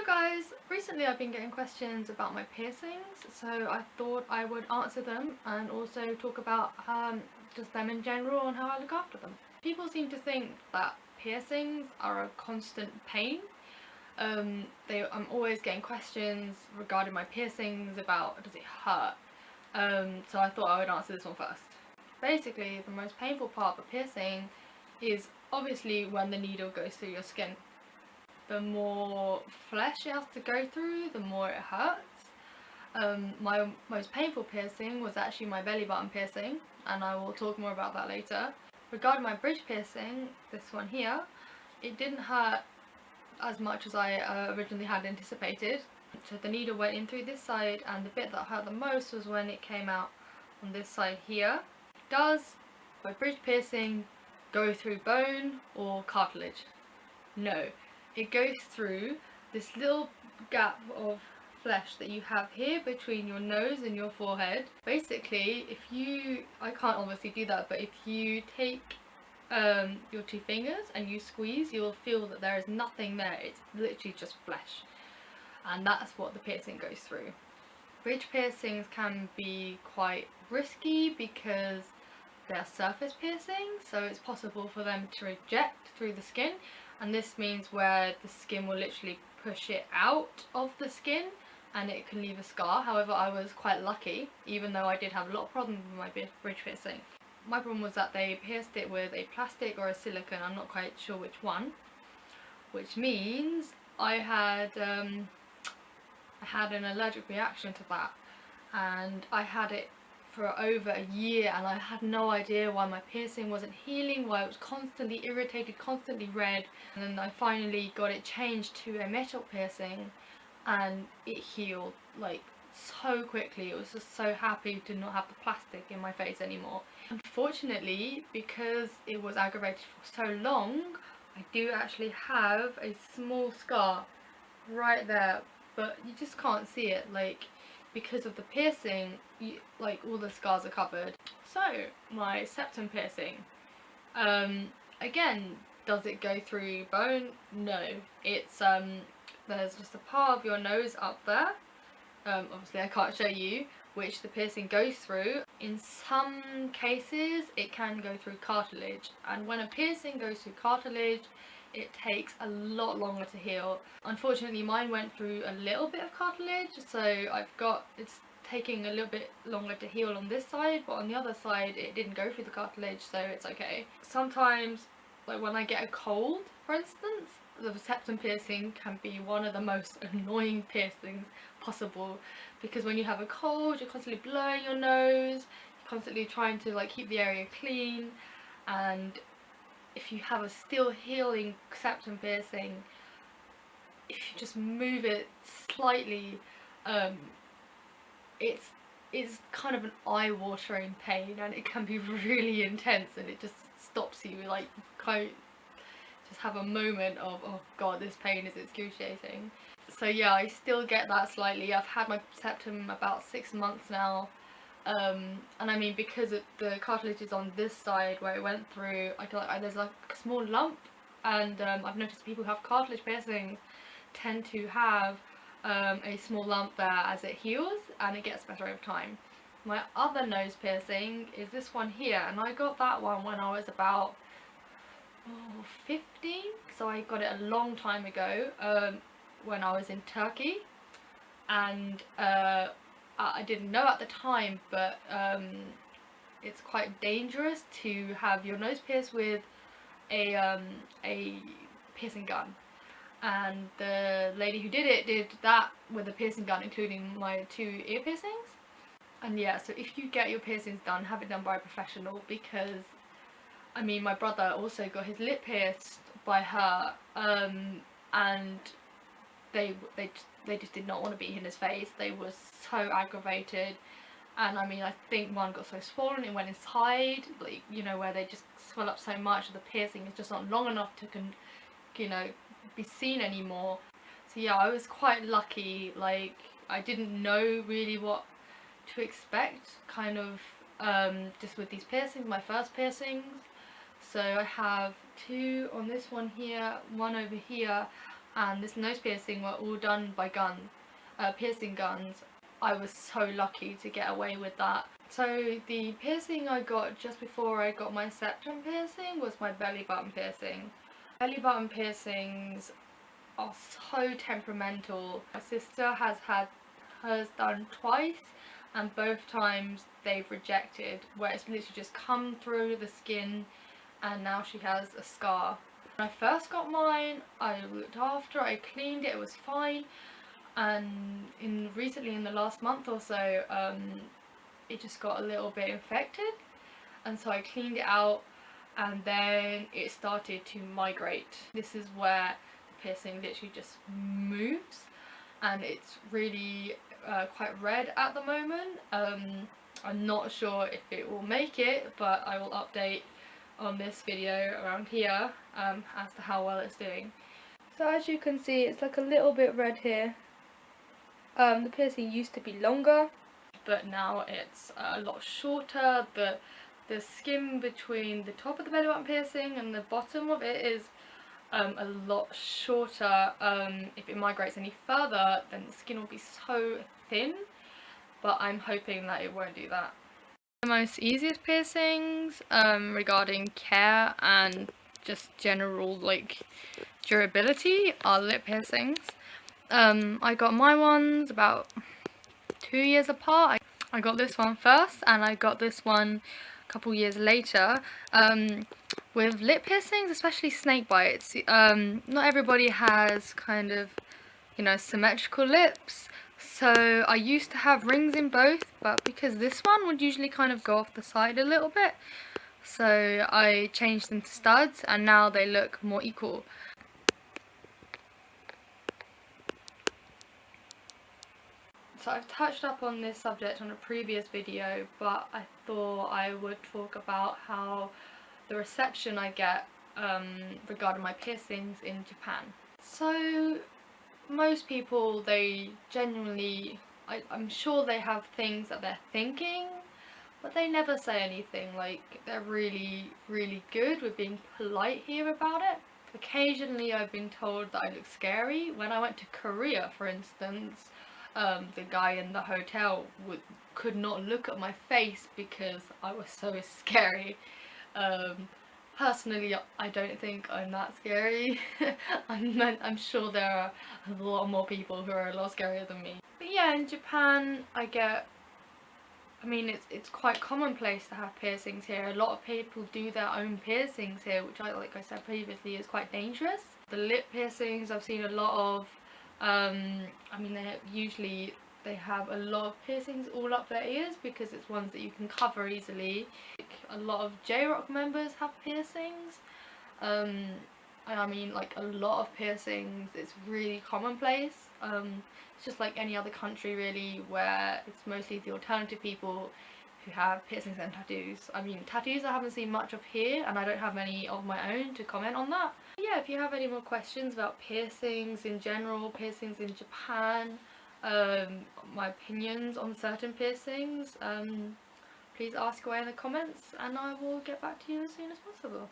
Guys, recently I've been getting questions about my piercings, so I thought I would answer them and also talk about just them in general and how I look after them. People seem to think that piercings are a constant pain. I'm always getting questions regarding my piercings about does it hurt. So I thought I would answer this one first. Basically, the most painful part of a piercing is obviously when the needle goes through your skin. The more flesh it has to go through, the more it hurts. My most painful piercing was actually my belly button piercing, and I will talk more about that later. Regarding my bridge piercing, this one here, it didn't hurt as much as I originally had anticipated. So the needle went in through this side, and the bit that hurt the most was when it came out on this side here. Does my bridge piercing go through bone or cartilage? No. It goes through this little gap of flesh that you have here between your nose and your forehead. Basically, I can't obviously do that, but if you take your two fingers and you squeeze, you'll feel that there is nothing there. It's literally just flesh, and that's what the piercing goes through. Bridge piercings can be quite risky because they're surface piercings, so it's possible for them to reject through the skin, and this means where the skin will literally push it out of the skin and it can leave a scar. However, I was quite lucky, even though I did have a lot of problems with my bridge piercing. My problem was that they pierced it with a plastic or a silicone, I'm not quite sure which one, which means I had an allergic reaction to that, and I had it for over a year, and I had no idea why my piercing wasn't healing, why it was constantly irritated, constantly red. And then I finally got it changed to a metal piercing, and it healed like so quickly. It was just so happy to not have the plastic in my face anymore. Unfortunately, because it was aggravated for so long, I do actually have a small scar right there, but you just can't see it, like, because of the piercing, like, all the scars are covered. So, my septum piercing. Again, does it go through bone? No. It's, there's just a part of your nose up there, obviously I can't show you, which the piercing goes through. In some cases, it can go through cartilage, and when a piercing goes through cartilage, it takes a lot longer to heal. Unfortunately, mine went through a little bit of cartilage, so it's taking a little bit longer to heal on this side, but on the other side it didn't go through the cartilage, so it's okay. Sometimes, like when I get a cold, for instance, the septum piercing can be one of the most annoying piercings possible, because when you have a cold, you're constantly blowing your nose, you're constantly trying to like keep the area clean, and if you have a still healing septum piercing, if you just move it slightly, it's kind of an eye-watering pain, and it can be really intense, and it just stops you, like, kind of just have a moment of, oh god, this pain is excruciating. So yeah, I still get that slightly. I've had my septum about 6 months now. And I mean, because the cartilage is on this side where it went through, there's like a small lump, and I've noticed people who have cartilage piercings tend to have a small lump there as it heals, and it gets better over time. My other nose piercing is this one here, and I got that one when I was about 15, so I got it a long time ago, when I was in Turkey, and I didn't know at the time, but it's quite dangerous to have your nose pierced with a piercing gun. And the lady who did that with a piercing gun, including my 2 ear piercings. And yeah, so if you get your piercings done, have it done by a professional, because I mean, my brother also got his lip pierced by her, and they just did not want to be in his face. They were so aggravated, and I mean, I think one got so swollen it went inside, like, you know, where they just swell up so much the piercing is just not long enough to be seen anymore. So yeah, I was quite lucky. Like, I didn't know really what to expect, kind of, just with these piercings, my first piercings. So I have 2 on this one here, 1 over here. and this nose piercing were all done by piercing guns. I was so lucky to get away with that. So the piercing I got just before I got my septum piercing was my belly button piercing. Belly button piercings are so temperamental. My sister has had hers done twice, and both times they've rejected, where it's literally just come through the skin and now she has a scar. When I first got mine, I looked after, I cleaned it, it was fine, and recently in the last month or so, it just got a little bit infected, and so I cleaned it out, and then it started to migrate. This is where the piercing literally just moves, and it's really quite red at the moment. I'm not sure if it will make it, but I will update on this video around here as to how well it's doing. So as you can see, it's like a little bit red here. The piercing used to be longer, but now it's a lot shorter. The skin between the top of the belly button piercing and the bottom of it is a lot shorter. If it migrates any further, then the skin will be so thin, but I'm hoping that it won't do that. The most easiest piercings regarding care and just general like durability are lip piercings. I got my ones about 2 years apart. I got this one first, and I got this one a couple years later. With lip piercings, especially snake bites, not everybody has kind of, you know, symmetrical lips. So I used to have rings in both, but because this one would usually kind of go off the side a little bit, so I changed them to studs, and now they look more equal. So I've touched up on this subject on a previous video, but I thought I would talk about how the reception I get regarding my piercings in Japan. So most people, they genuinely, I'm sure they have things that they're thinking, but they never say anything. Like, they're really, really good with being polite here about it. Occasionally I've been told that I look scary. When I went to Korea, for instance, the guy in the hotel could not look at my face because I was so scary. Personally, I don't think I'm that scary. I'm sure there are a lot more people who are a lot scarier than me. But yeah, in Japan, I mean, it's quite commonplace to have piercings here. A lot of people do their own piercings here, which, like I said previously, is quite dangerous. The lip piercings, I've seen a lot of. I mean, they have a lot of piercings all up their ears because it's ones that you can cover easily. A lot of J-Rock members have piercings. And I mean, like, a lot of piercings, it's really commonplace. It's just like any other country really, where it's mostly the alternative people who have piercings and tattoos. I mean, tattoos I haven't seen much of here, and I don't have any of my own to comment on that. But yeah, if you have any more questions about piercings in general, piercings in Japan, my opinions on certain piercings, please ask away in the comments, and I will get back to you as soon as possible.